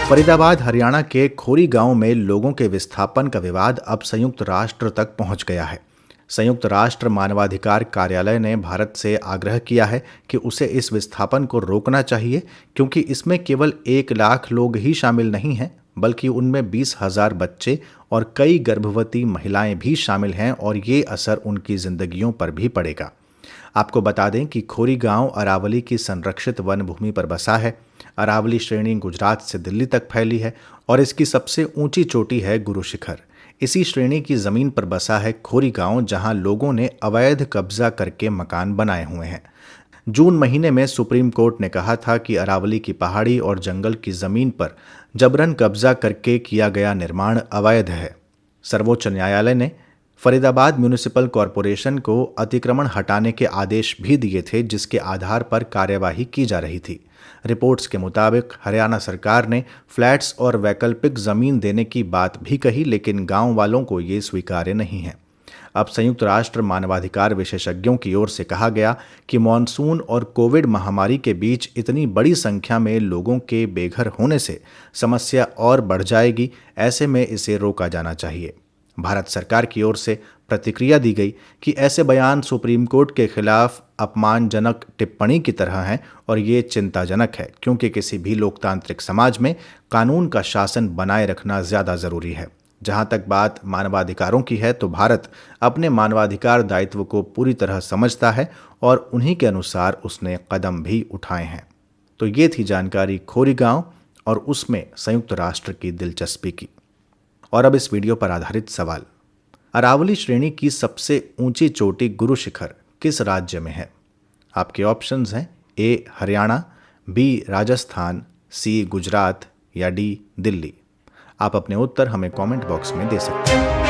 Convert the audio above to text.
फरीदाबाद हरियाणा के खोरी गांव में लोगों के विस्थापन का विवाद अब संयुक्त राष्ट्र तक पहुंच गया है। संयुक्त राष्ट्र मानवाधिकार कार्यालय ने भारत से आग्रह किया है कि उसे इस विस्थापन को रोकना चाहिए, क्योंकि इसमें केवल 1 लाख लोग ही शामिल नहीं हैं, बल्कि उनमें 20,000 बच्चे और कई गर्भवती महिलाएं भी शामिल हैं और ये असर उनकी जिंदगियों पर भी पड़ेगा। आपको बता दें कि खोरी गांव अरावली की संरक्षित वन भूमि पर बसा है। अरावली श्रेणी गुजरात से दिल्ली तक फैली है और इसकी सबसे ऊंची चोटी है गुरु शिखर। इसी श्रेणी की जमीन पर बसा है खोरी गांव, जहां लोगों ने अवैध कब्जा करके मकान बनाए हुए हैं। जून महीने में सुप्रीम कोर्ट ने कहा था कि अरावली की पहाड़ी और जंगल की जमीन पर जबरन कब्जा करके किया गया निर्माण अवैध है। सर्वोच्च न्यायालय ने फरीदाबाद म्यूनिसिपल कॉरपोरेशन को अतिक्रमण हटाने के आदेश भी दिए थे, जिसके आधार पर कार्यवाही की जा रही थी। रिपोर्ट्स के मुताबिक हरियाणा सरकार ने फ्लैट्स और वैकल्पिक जमीन देने की बात भी कही, लेकिन गांव वालों को ये स्वीकार्य नहीं है। अब संयुक्त राष्ट्र मानवाधिकार विशेषज्ञों की ओर से कहा गया कि मॉनसून और कोविड महामारी के बीच इतनी बड़ी संख्या में लोगों के बेघर होने से समस्या और बढ़ जाएगी। ऐसे में इसे रोका जाना चाहिए। भारत सरकार की ओर से प्रतिक्रिया दी गई कि ऐसे बयान सुप्रीम कोर्ट के खिलाफ अपमानजनक टिप्पणी की तरह हैं और ये चिंताजनक है, क्योंकि किसी भी लोकतांत्रिक समाज में कानून का शासन बनाए रखना ज़्यादा ज़रूरी है। जहां तक बात मानवाधिकारों की है, तो भारत अपने मानवाधिकार दायित्व को पूरी तरह समझता है और उन्हीं के अनुसार उसने कदम भी उठाए हैं। तो ये थी जानकारी खोरी गांव और उसमें संयुक्त राष्ट्र की दिलचस्पी की। और अब इस वीडियो पर आधारित सवाल। अरावली श्रेणी की सबसे ऊंची चोटी गुरु शिखर किस राज्य में है? आपके ऑप्शंस हैं ए हरियाणा, बी राजस्थान, सी गुजरात या डी दिल्ली। आप अपने उत्तर हमें कमेंट बॉक्स में दे सकते हैं।